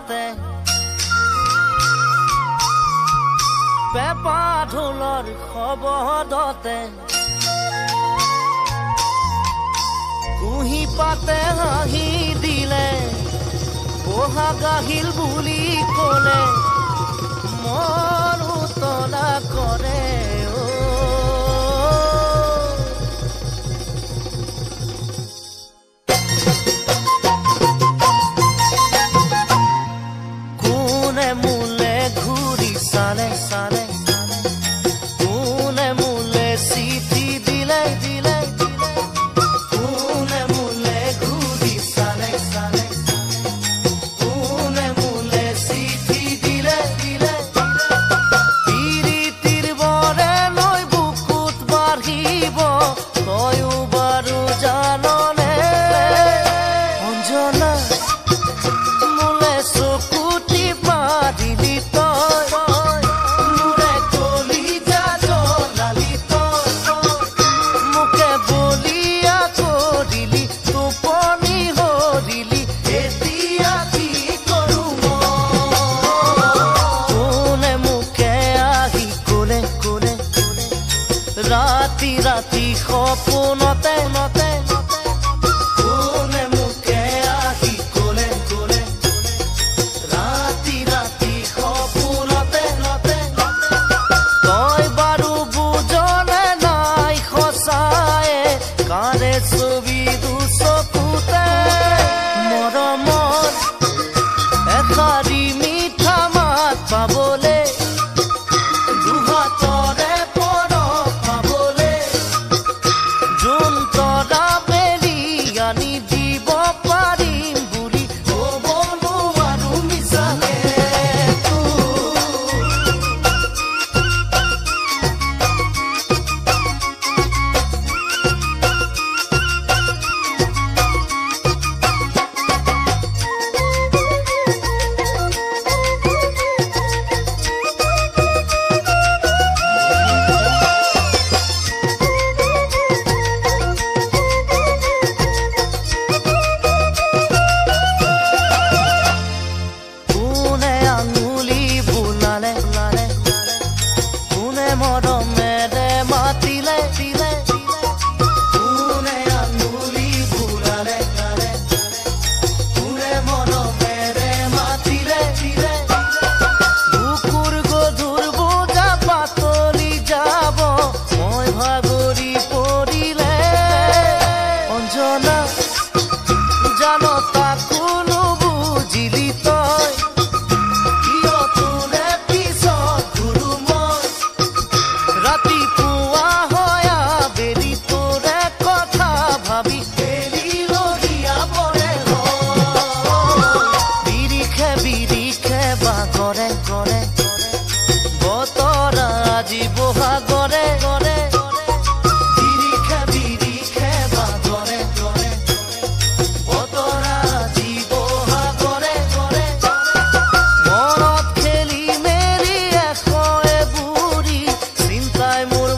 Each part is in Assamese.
দতে পেপা ঢোলৰ শব্দতে কুহি পাতে হাঁহি দিলে বহাগ আহিল বুলি ক'লে মন উতলা কৰে কোনে মোলে ঘূৰি চালে চালে কোনে মোলে চিঠি দিলে দিলে কোনে মোলে ঘূৰি চালে চালে কোনে মোলে চিঠি দিলে দিলে পিৰিতিৰ বৰে লৈ বুকুত বাঢ়িব তয়ো বাৰু জাননে অঞ্জনা মোলে চকুটি পাদিলি তই মোৰে কলিজা জ্বলালি তই মোকে বলিয়া কৰিলি টোপনি হৰিলি এতিয়া কি কৰো কোনে মোকে আহি ক'লে ক'লে ৰাতি ৰাতি সপোনতে নতে কোনে মোকে আহি ক'লে ক'লে ৰাতি ৰাতি সপোনতে নতে তই বাৰু বুজনে নাই সঁচায়ে কাৰে ছবি দুচকুতে মৰমৰ এষাৰি মিঠা মাত পাবলে দুহাতৰে পৰ পাবলে যোন তৰা বেলি আনি দিব পাৰিম বুলি ক'ব নোৱাৰো মিছাকে কোনে আঙুলি বুলালে বুলালে কোনে মৰমেৰে মাতিলে দিলে কোনে আঙুলি বুলালে বুলালে কোনে মৰমেৰে মাতিলে দিলে বুকুৰ গধুৰ বোজা পাতলি যাব মই ভাগৰি পৰিলে অঞ্জনা জানো তাকো নুবুজিলি তই কিয় তোৰে পিছত ঘূৰো মই ৰাতিপুৱা হয় আবেলি তোৰে কথা ভাবি এৰি লগীয়া পৰে বিৰিখে বিৰিখে বাগৰে কৰে বতৰ আজি বহাগৰে কৰে বিৰিখে বিৰিখে বাগৰে কৰে বতৰ আজি বহাগৰে কৰে মনত খেলি মেলি এশ বুঢ়ী চিন্তাই মোৰ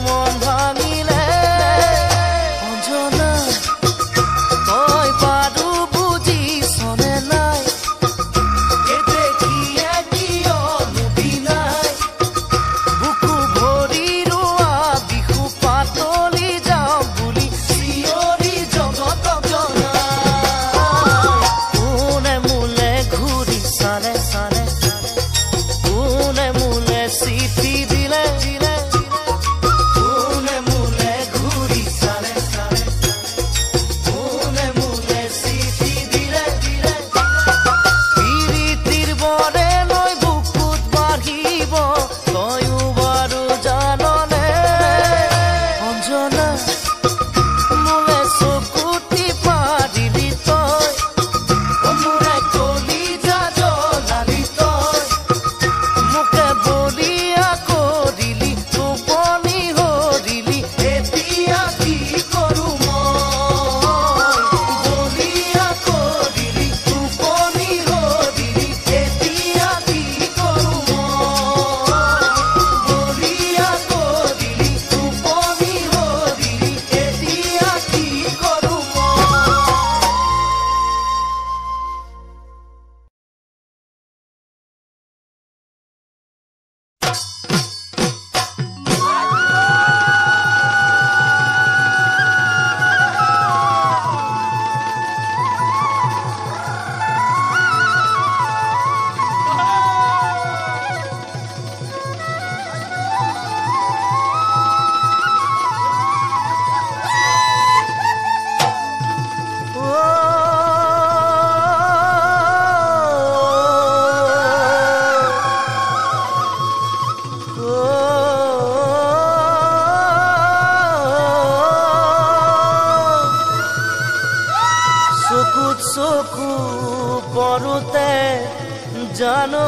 জানো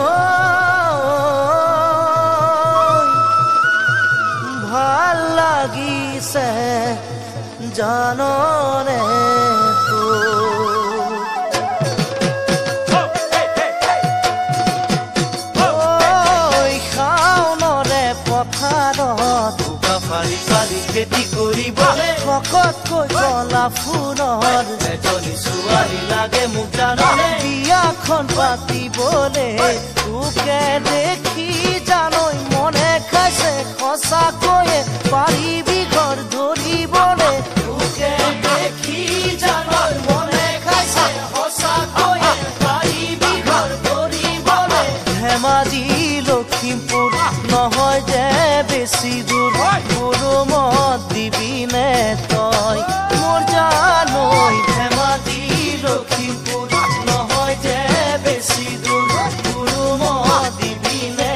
ভাল লাগিছে জাননে শাওনৰে পথাৰত ফালি ফালি খেতি কৰিবলে ভকতকৈ কলা ফুলৰ এজনী ছোৱালী লাগে মোক জাননে বিয়াখন পাতিবলে তোকে দেখি জানৈ মনে খাইছে সঁচাকৈয়ে পাৰিবি ঘৰ ধৰিবলে তোকে দেখি জানৈ মনে খাইছে সঁচাকৈয়ে পাৰিবি ঘৰ ধৰিবলে ধেমাজি লখিমপুৰ নহয় যে বেছি দূৰ মত দিবি নে তই মোৰ জানৈ ধেমাজি লখিমপুৰ নহয় যে বেছি দূৰ মত দিবি নে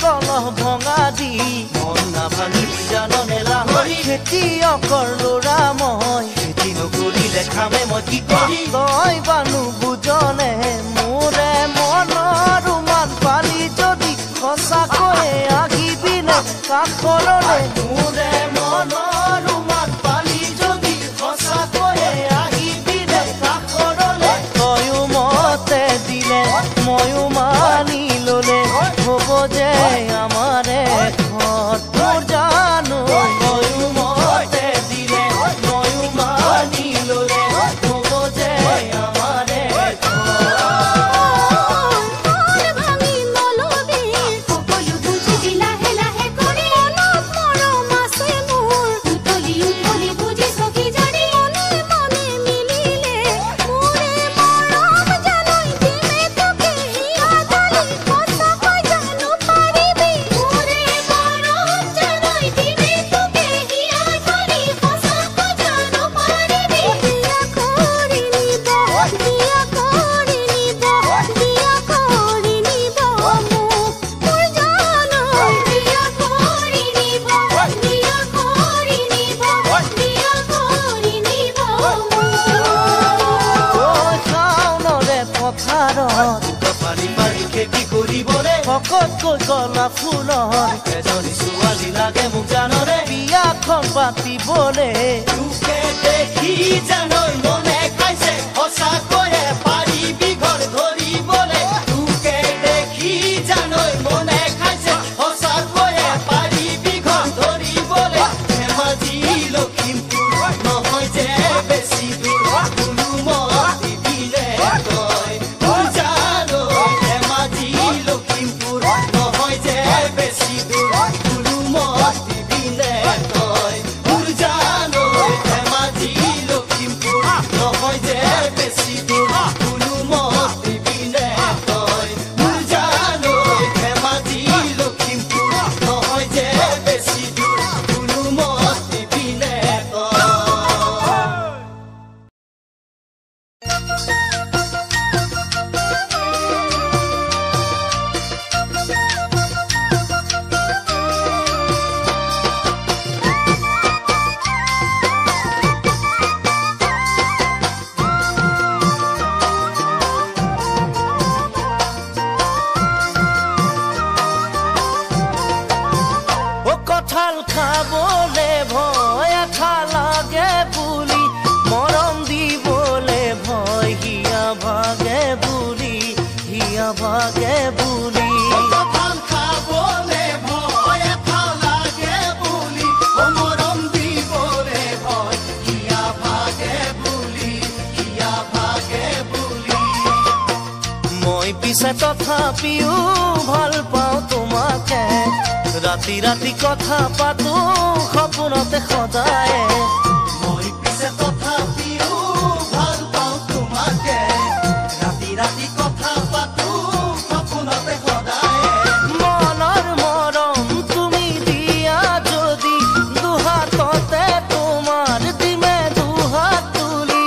কলহ ভঙা দি মন নাভাঙিবি জাননে লাহৰি খেতিয়কৰ ল'ৰা মই খেতি নকৰিলে খামে মই কি কৰি তই বানু বুজনে মোৰে মনৰ ৰুমাল পালি যদি সঁচাকৈয়ে আহিবি নে কাষৰলে মোৰে মনৰ ৰুমাল পালি যদি সঁচাকৈয়ে আহিবি নে কাষৰলে তয়ো মতে দিলে ময়ো মানি ললে হ'ব যে আমাৰে ঘৰ মোৰ জানৈ ময়ো মতে দিলে ময়ো মানি ললে হ'ব যে আমাৰে খেতি কৰিবলে ভকতকৈ কলা ফুলৰ এজনী ছোৱালী লাগে মোক জাননে বিয়াখন পাতিবলে তোকে দেখি জানৈ মনে খাইছে সঁচাকৈয়ে পাৰিবি ঘৰ ধৰিবলে তোকে দেখি জানৈ মনে খাইছে সঁচাকৈয়ে পাৰিবি ঘৰ ধৰিবলে ধেমাজি লখিমপুৰ নহয় যে বেছি দূৰ No খাবলে ভয় এঠা লাগে বুলি মৰম দিবলে ভয় হিয়া ভাগে বুলি ভাল খাবলে ভয় এঠা লাগে বুলি মৰম দিবলে ভয় হিয়া ভাগে বুলি মই পিছে তথাপিও ভাল পাওঁ তোমাকে ৰাতি ৰাতি কথা পাতো সপোনতে সদায় মই পিছে তথাপিও ভাল পাওঁ তোমাকে ৰাতি ৰাতি কথা পাতো সপোনতে সদায় মনৰ মৰম তুমি দিয়া যদি দুহাততে তোমাৰ দিমে দুহাত তুলি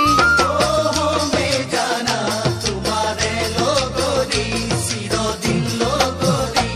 মে জানা তোমাৰে লগৰী চিৰদিন লগৰী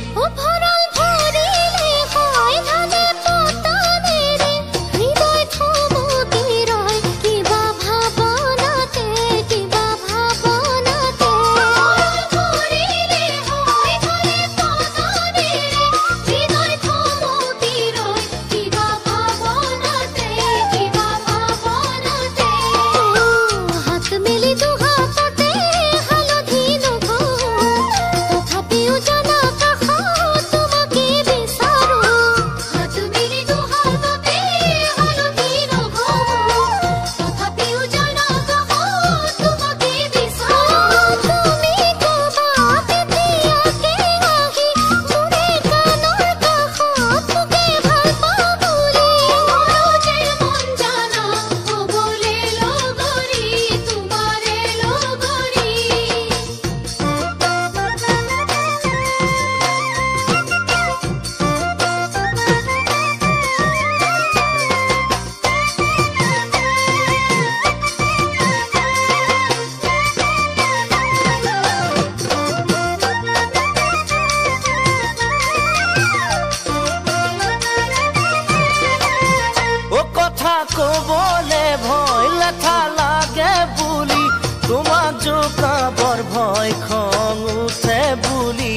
কবলে ভয় লেঠা লাগে বুলি তোমাক জোকাবৰ ভয় খং উঠে বুলি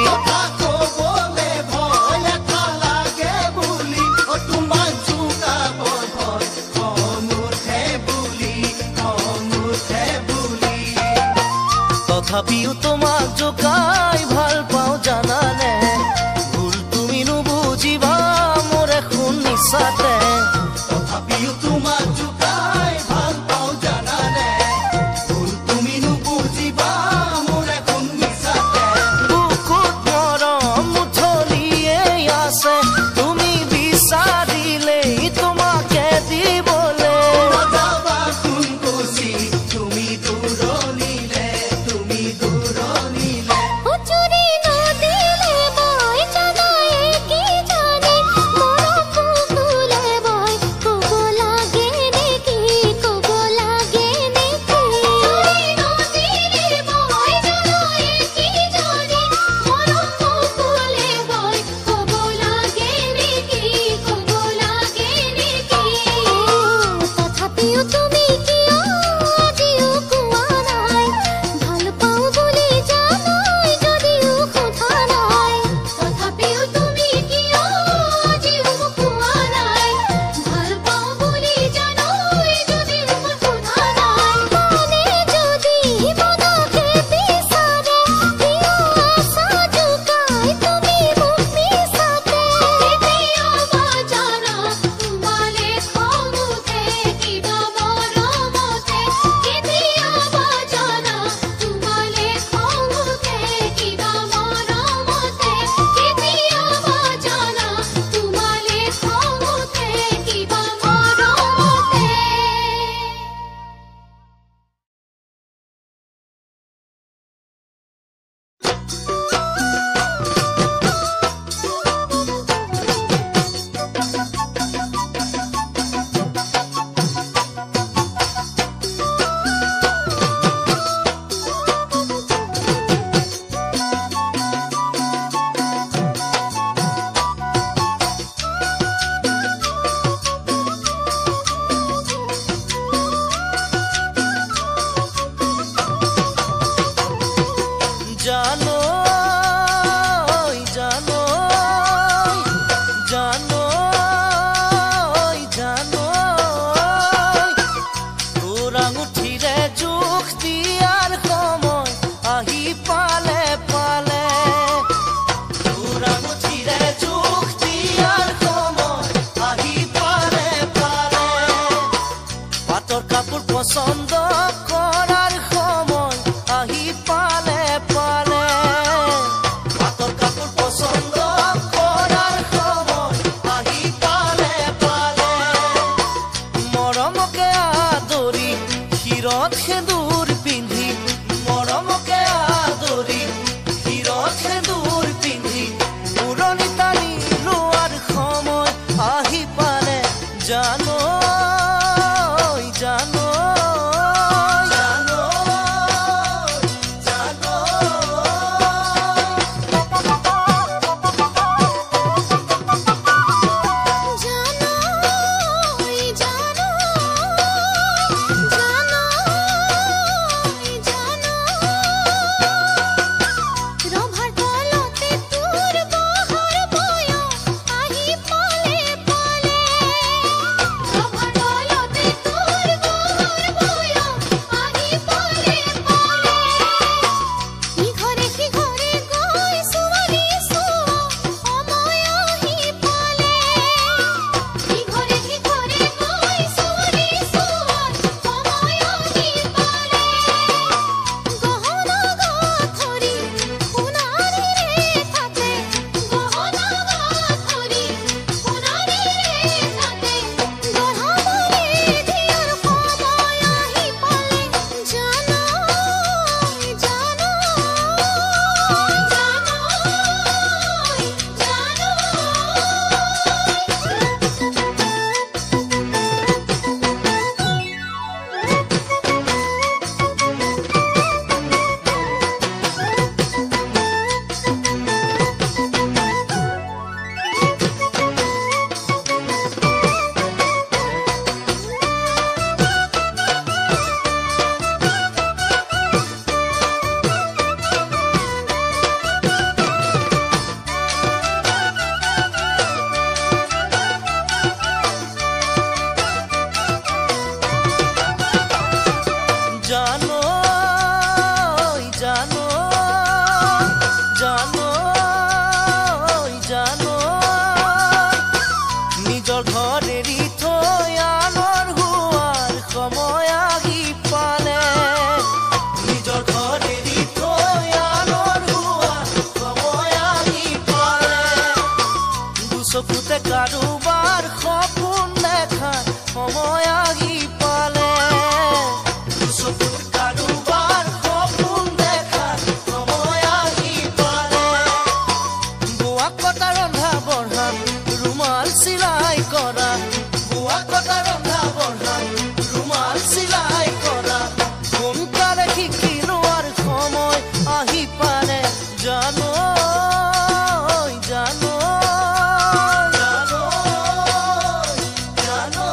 কথা কবলে ভয় এঠা লাগে বুলি তোমাক জোকাবৰ ভয় খং উঠে বুলি তথাপিও তোমাক জোকাই ভাল পাওঁ জানানে ভুল তুমি নুবুজিবা মোৰে শুন নিচাতে তথাপিও তোমাক জোকাই ভাল পাওঁ জানানে ভুল তুমি নুবুজিবা মোৰ এখন মিছাতে বুকুত মৰম মুঠলিয়ে আছে তুমি বিচাৰিলেই তোমাকে দিবলে নাযাবা কোন গুচি তুমি দূৰণিলে নিজৰ ঘৰ এৰি থৈ আনৰ হোৱাৰ সময় আহি পালে নিজৰ ঘৰ এৰি থৈ আনৰ হোৱাৰ সময় আহি পালে দুচকুতে কাৰোবাৰ সপোন দেখাৰ সময় আহি পালে দুচকুতে কাৰোবাৰ সপোন দেখাৰ সময় আহি পালে বোৱা কটা ৰন্ধা বঢ়া ৰুমাল চিলাই কৰা বোৱা কটা ৰন্ধা বঢ়া ৰুমাল চিলাই কৰা সোনকালে শিকি লোৱাৰ সময় আহি পালে জানো জানো জানো জানো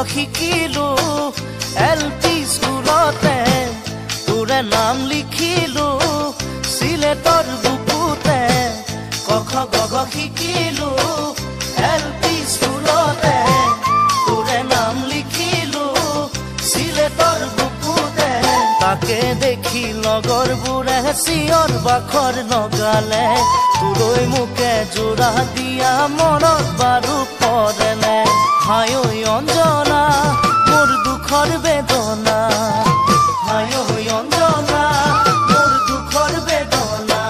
শিকিলো এলপি স্কুলতে তোৰে নাম লিখিলো সিলেটৰ বুকুতে কখ গগ শিকিলো এলপি স্কুলতে তোৰে নাম লিখিলো সিলেটৰ বুকুতে তাকে দেখি লগৰবোৰে চিঞৰ বাখৰ লগালে তোলৈ মোকে জোৰা দিয়া মনত বাৰু পৰেনে হায় অঞ্জনা মোৰ দুখৰ বেদনা হায় অঞ্জনা মোৰ দুখৰ বেদনা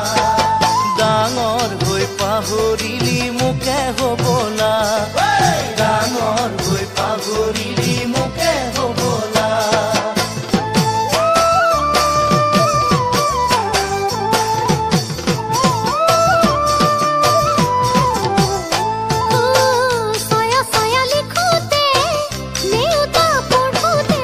ডাঙৰ হৈ পাহৰিলি মোকে হবলা ডাঙৰ হৈ পাহৰিলি মোকে হবলা সায়া সায়া লিখোতে নেউতা পঢ়োতে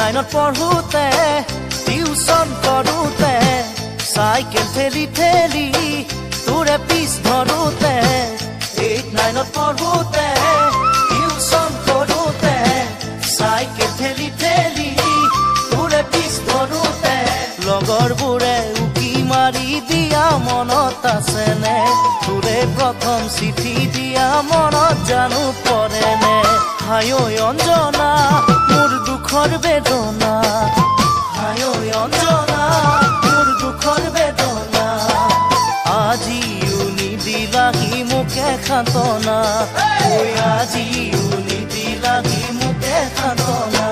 9ত পঢ়োতে টিউচন কৰোতে চাইকেল ঠেলি ঠেলি তোৰে পিছ ধৰোতে 8-9ত পঢ়োতে টিউচন কৰোতে চাইকেল ঠেলি ঠেলি তোৰে পিছ ধৰোতে লগৰবোৰে উকি মাৰি দিয়া মনত আছেনে তোৰে প্ৰথম চিঠি দিয়া মনত জানো পৰেনে হায় ঐ অঞ্জনা মোৰ দুখৰ বেদনা হায় ঐ অঞ্জনা মোৰ দুখৰ বেদনা আজিও নিদিলাহি মোকে সান্তনা ঐ আজিও নিদিলাহি মোকে সান্তনা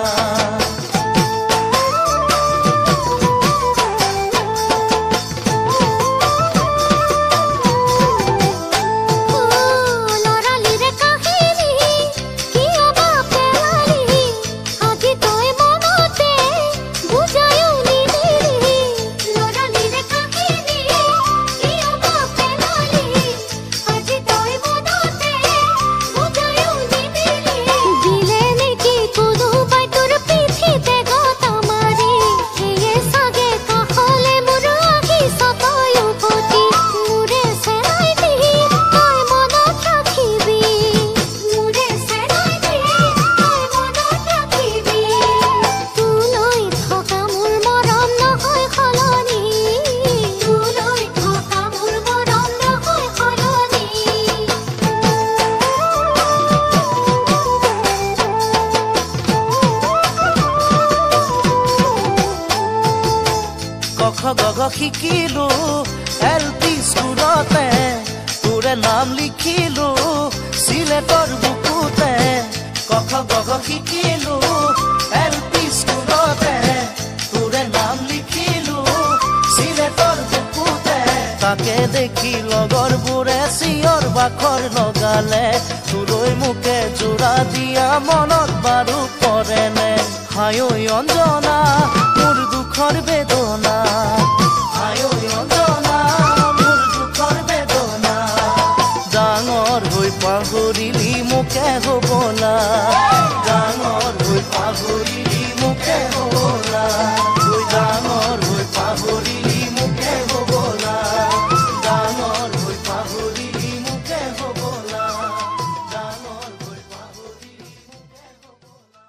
শিকিলো এলপি স্কুলতে তোৰে নাম লিখিলো সিলেটৰ বুকুতে কখ গঘ শিকিলো এলপি স্কুলতে তোৰে নাম লিখিলো সিলেটৰ বুকুতে তাকে দেখি লগৰবোৰে চিঞৰ বাখৰ লগালে তোৰৈ মোকে জোৰা দিয়া মনত বাৰু পৰেনে হায় ঐ অঞ্জনা মোৰ দুখৰ বেদনা পাহৰিলি মোকে হবলা ডাঙৰ হৈ পাহৰিলি মোকে হবলা ডাঙৰ হৈ পাহৰিলি মোকে হবলা ডাঙৰ হৈ পাহৰিলি মোকে হবলা ডাঙৰ হৈ পাহৰিলি মোকে হবলা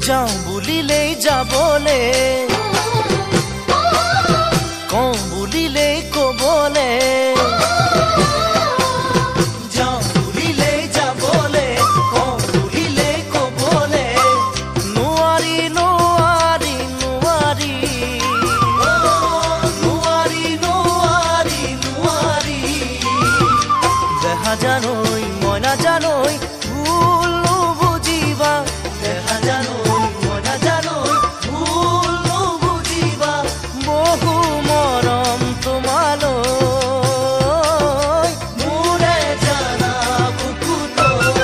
যাওঁ বুলিলেই যাবলে কওঁ বুলিলেই কবলে যাওঁ বুলিলেই যাবলে কওঁ বুলিলেই কবলে নোৱাৰি নোৱাৰি নোৱাৰি নোৱাৰি নোৱাৰি নোৱাৰি দেখা জানৈ মই নাজানৈ ভুল নুবুজিবা দেখা জানৈ মই নাজানৈ ভুল নুবুজিবা বহু মৰম তোমালৈ মোৰে জানা বুকুলৈ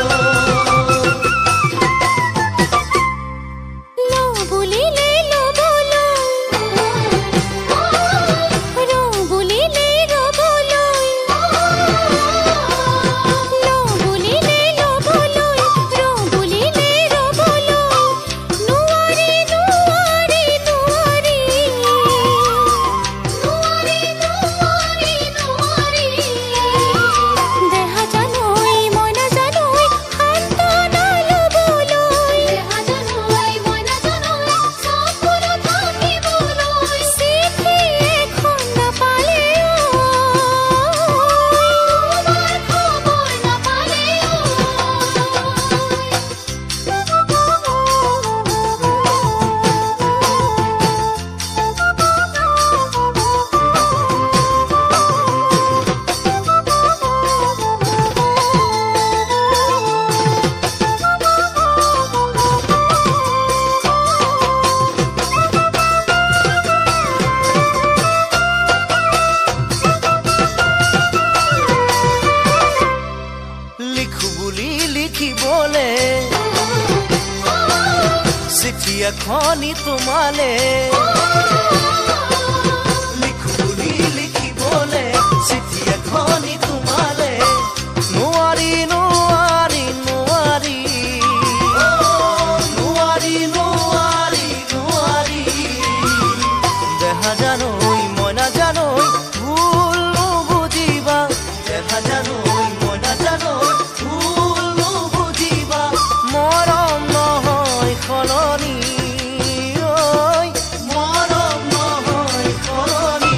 লওঁ বুলিলেই ল'বলৈ ৰওঁ বুলিলেই ৰ'বলৈ লওঁ বুলিলেই ল'বলৈ ৰওঁ বুলিলেই ৰ'বলৈ নোৱাৰি নোৱাৰি নোৱাৰি নোৱাৰি নোৱাৰি নোৱাৰি দেহা জানৈ মই নাজানৈ সান্তনা ল'বলৈ দেহা জানৈ মই নাজানৈ চকুলো থাকিবলৈ চিঠি এখন নাপালে তোমাৰ খবৰ নাপালে লিখো বুলি লিখিবলে চিঠি এখনি তোমালে লিখো বুলি লিখিবলে চিঠি এখনি তোমালে নোৱাৰি নোৱাৰি নোৱাৰি নোৱাৰি নোৱাৰি নোৱাৰি দেখা জানৈ মই নাজানৈ ভুল নুবুজিবা দেখা জানৈ মই নাজানৈ ভুল নুবুজিবা মৰম নহয় সলনি ঐ মৰম নহয় সলনি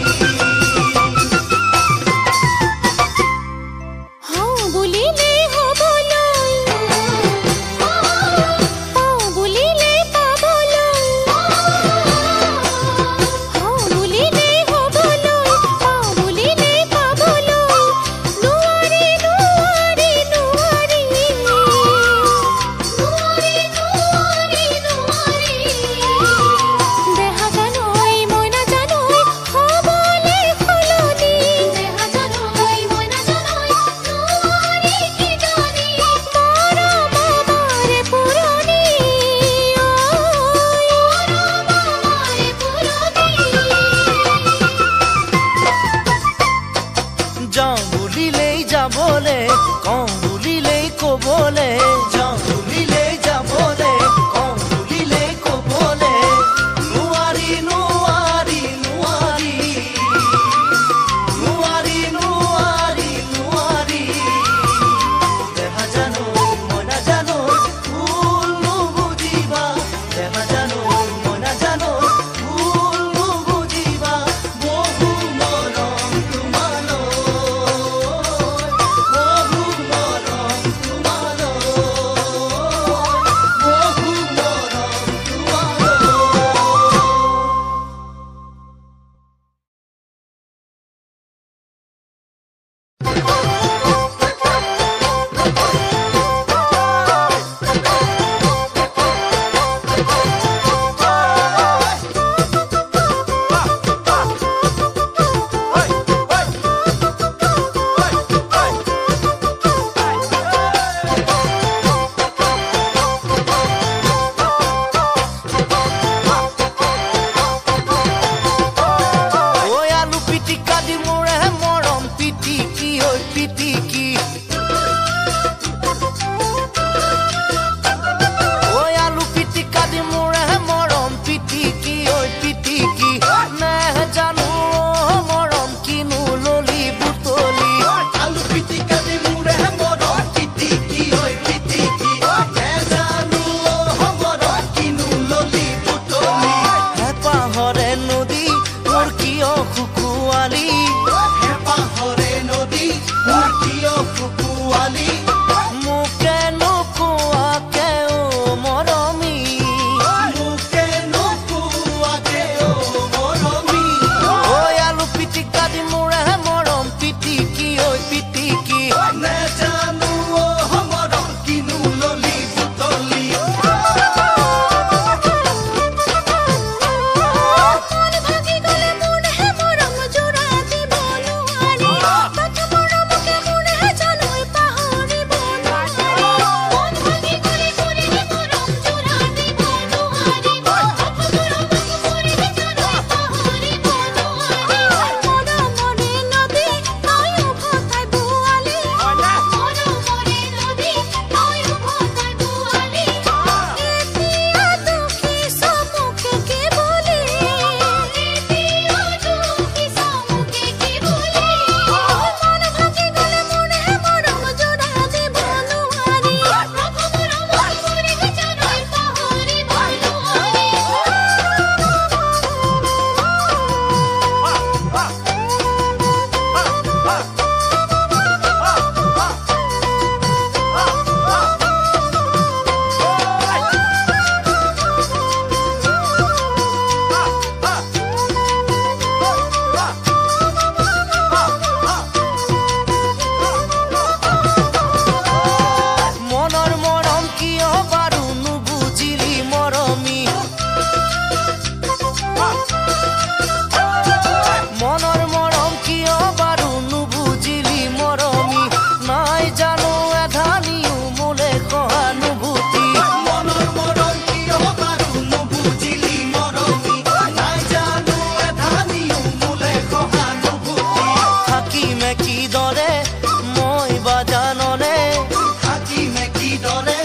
দৰে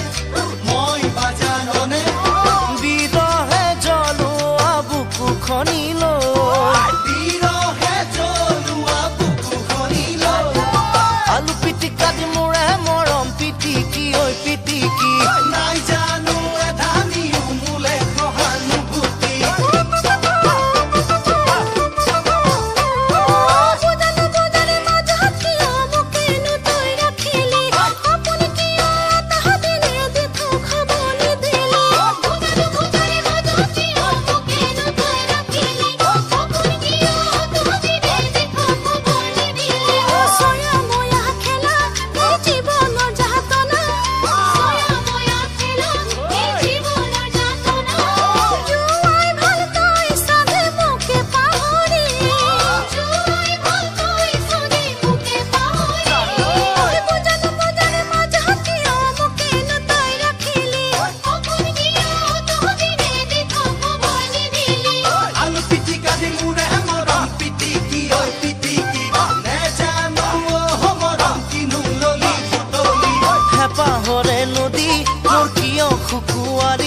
মই বাজাৰনে বিৰহে জ্বলোৱা বুকু খনিলৈ বিৰহে জ্বলোৱা বুকু খনিলৈ আলু পিটিকা দি মোৰে মৰম পিটিকি ঐ পিটিকি নাই জানো এধানিও মোলে সহানুভূতি পাহৰে নদী মোৰ কিয় খুকুৱাৰী